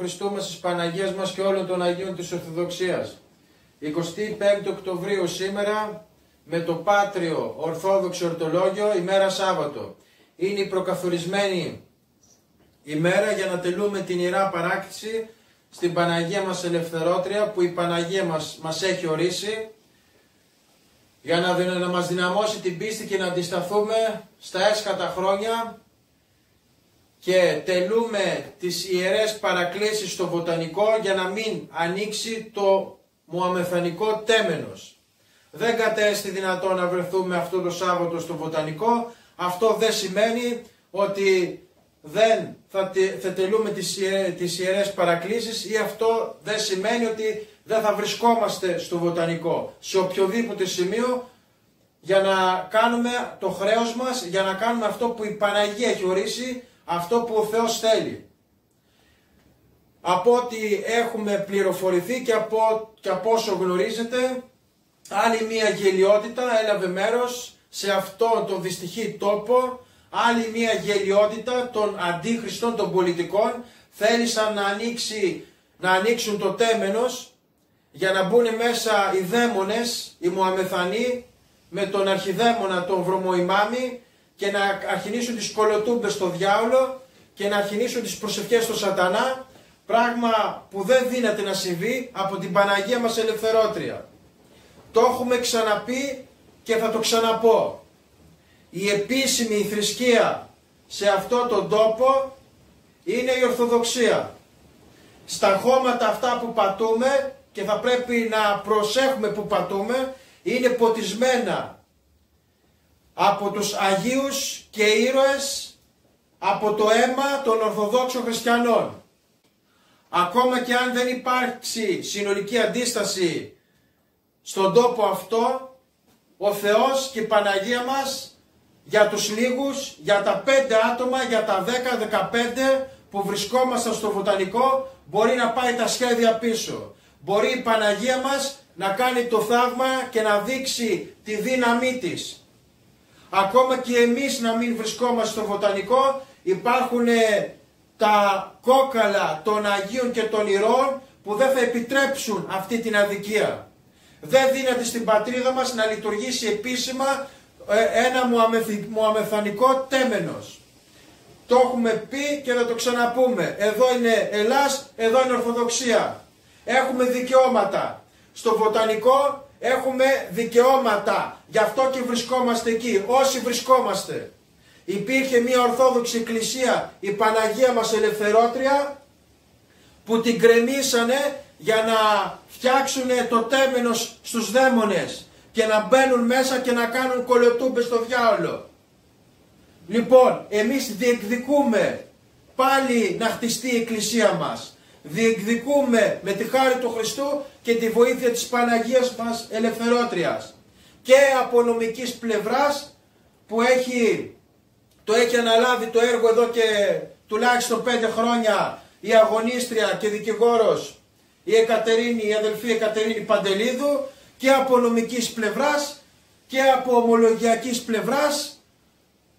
Χριστού μας, της Παναγίας μας και όλων των Αγίων της Ορθοδοξίας. 25 Οκτωβρίου σήμερα, με το Πάτριο Ορθόδοξο Ορτολόγιο, ημέρα Σάββατο. Είναι η προκαθορισμένη ημέρα για να τελούμε την Ιερά Παράκτηση στην Παναγία μας Ελευθερότρια, που η Παναγία μας έχει ορίσει, για να μας δυναμώσει την πίστη και να αντισταθούμε στα έσχατα χρόνια, και τελούμε τις Ιερές Παρακλήσεις στο Βοτανικό για να μην ανοίξει το Μωαμεθανικό τέμενος. Δεν κατέστη δυνατόν να βρεθούμε αυτό το Σάββατο στο Βοτανικό. Αυτό δεν σημαίνει ότι δεν θα τελούμε τις Ιερές Παρακλήσεις, ή αυτό δεν σημαίνει ότι δεν θα βρισκόμαστε στο Βοτανικό, σε οποιοδήποτε σημείο, για να κάνουμε το χρέος μας, για να κάνουμε αυτό που η Παναγία έχει ορίσει, αυτό που ο Θεός θέλει. Από ό,τι έχουμε πληροφορηθεί και από όσο γνωρίζετε, άλλη μία γελιότητα έλαβε μέρος σε αυτόν τον δυστυχή τόπο, άλλη μία γελιότητα των αντίχριστων, των πολιτικών. Θέλησαν να ανοίξουν το τέμενος για να μπουν μέσα οι δαίμονες, οι Μωαμεθανοί, με τον αρχιδαίμονα τον Βρωμοϊμάμι, και να αρχινήσουν τις κολοτούμπες στο διάολο και να αρχινήσουν τις προσευχές στο Σατανά, πράγμα που δεν δύναται να συμβεί από την Παναγία μας Ελευθερότρια. Το έχουμε ξαναπεί και θα το ξαναπώ. Η επίσημη θρησκεία σε αυτό τον τόπο είναι η Ορθοδοξία. Στα χώματα αυτά που πατούμε, και θα πρέπει να προσέχουμε που πατούμε, είναι ποτισμένα από τους Αγίους και ήρωες, από το αίμα των Ορθοδόξων Χριστιανών. Ακόμα και αν δεν υπάρξει συνολική αντίσταση στον τόπο αυτό, ο Θεός και η Παναγία μας για τους λίγους, για τα 5 άτομα, για τα 10-15 που βρισκόμασταν στο Βοτανικό, μπορεί να πάει τα σχέδια πίσω. Μπορεί η Παναγία μας να κάνει το θαύμα και να δείξει τη δύναμή της. Ακόμα και εμείς να μην βρισκόμαστε στο Βοτανικό, υπάρχουν τα κόκαλα των Αγίων και των Ηρώων που δεν θα επιτρέψουν αυτή την αδικία. Δεν δύναται στην πατρίδα μας να λειτουργήσει επίσημα ένα μωαμεθανικό τέμενος. Το έχουμε πει και θα το ξαναπούμε. Εδώ είναι Ελλάς, εδώ είναι Ορθοδοξία. Έχουμε δικαιώματα. Στο Βοτανικό έχουμε δικαιώματα. Γι' αυτό και βρισκόμαστε εκεί. Όσοι βρισκόμαστε. Υπήρχε μια Ορθόδοξη Εκκλησία, η Παναγία μας Ελευθερότρια, που την κρεμίσανε για να φτιάξουν το τέμενος στους δαίμονες και να μπαίνουν μέσα και να κάνουν κολοτούμπες στο διάολο. Λοιπόν, εμείς διεκδικούμε πάλι να χτιστεί η Εκκλησία μας. Διεκδικούμε με τη χάρη του Χριστού και τη βοήθεια της Παναγίας μας Ελευθερότριας. Και από νομικής πλευράς, που το έχει αναλάβει το έργο εδώ και τουλάχιστον 5 χρόνια η αγωνίστρια και δικηγόρος η αδελφή Εκατερίνη Παντελίδου, και από νομικής πλευράς και από ομολογιακής πλευράς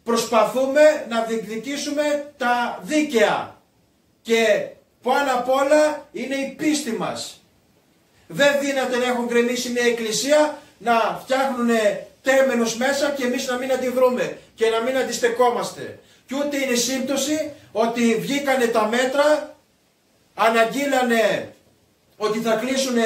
προσπαθούμε να διεκδικήσουμε τα δίκαια, και πάνω απ' όλα είναι η πίστη μας. Δεν δύναται να έχουν γκρεμίσει μια εκκλησία, να φτιάχνουν τέμενος μέσα και εμείς να μην αντιδρούμε και να μην αντιστεκόμαστε. Και ούτε είναι σύμπτωση ότι βγήκανε τα μέτρα, αναγγείλανε ότι θα κλείσουν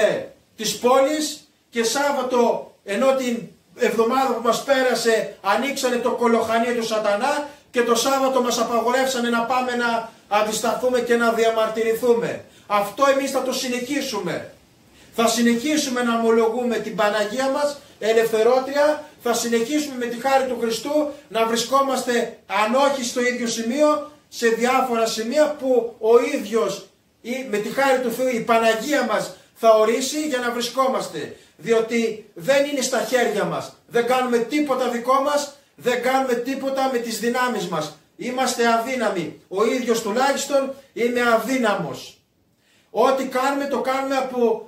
τις πόλεις, και Σάββατο, ενώ την εβδομάδα που μας πέρασε ανοίξανε το κολοχανίο του Σατανά, και το Σάββατο μας απαγορεύσανε να πάμε να αντισταθούμε και να διαμαρτυρηθούμε. Αυτό εμείς θα το συνεχίσουμε. Θα συνεχίσουμε να ομολογούμε την Παναγία μας Ελευθερότρια, θα συνεχίσουμε με τη χάρη του Χριστού να βρισκόμαστε, αν όχι στο ίδιο σημείο, σε διάφορα σημεία που ο ίδιος ή με τη χάρη του Θεού η Παναγία μας θα ορίσει για να βρισκόμαστε. Διότι δεν είναι στα χέρια μας. Δεν κάνουμε τίποτα δικό μας, δεν κάνουμε τίποτα με τις δυνάμεις μας. Είμαστε αδύναμοι. Ο ίδιος τουλάχιστον είναι αδύναμος. Ό,τι κάνουμε το κάνουμε από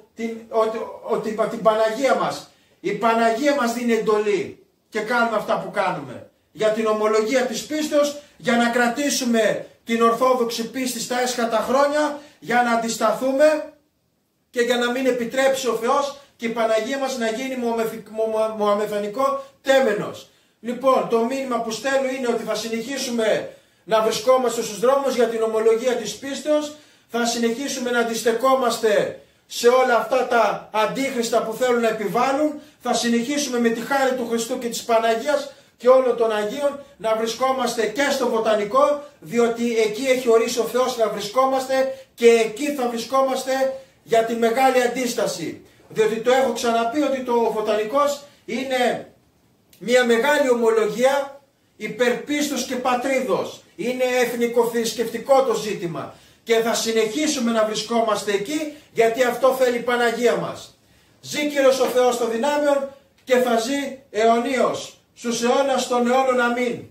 την Παναγία μας. Η Παναγία μας δίνει εντολή και κάνουμε αυτά που κάνουμε. για την ομολογία της πίστεως, για να κρατήσουμε την ορθόδοξη πίστη στα έσχατα χρόνια, για να αντισταθούμε και για να μην επιτρέψει ο Θεός και η Παναγία μας να γίνει μωαμεθανικό τέμενος. Λοιπόν, το μήνυμα που στέλνω είναι ότι θα συνεχίσουμε να βρισκόμαστε στους δρόμους για την ομολογία της πίστεως, θα συνεχίσουμε να αντιστεκόμαστε σε όλα αυτά τα αντίχριστα που θέλουν να επιβάλλουν, θα συνεχίσουμε με τη χάρη του Χριστού και της Παναγίας και όλων των Αγίων να βρισκόμαστε και στο βοτανικό, διότι εκεί έχει ορίσει ο Θεός να βρισκόμαστε και εκεί θα βρισκόμαστε για τη μεγάλη αντίσταση. Διότι το έχω ξαναπεί ότι το βοτανικός είναι μια μεγάλη ομολογία υπερπίστος και πατρίδος. Είναι εθνικοθρησκευτικό το ζήτημα και θα συνεχίσουμε να βρισκόμαστε εκεί, γιατί αυτό θέλει η Παναγία μας. Ζει Κύριος ο Θεός των δυνάμεων και θα ζει αιωνίως στους αιώνας των αιώνων. Αμήν.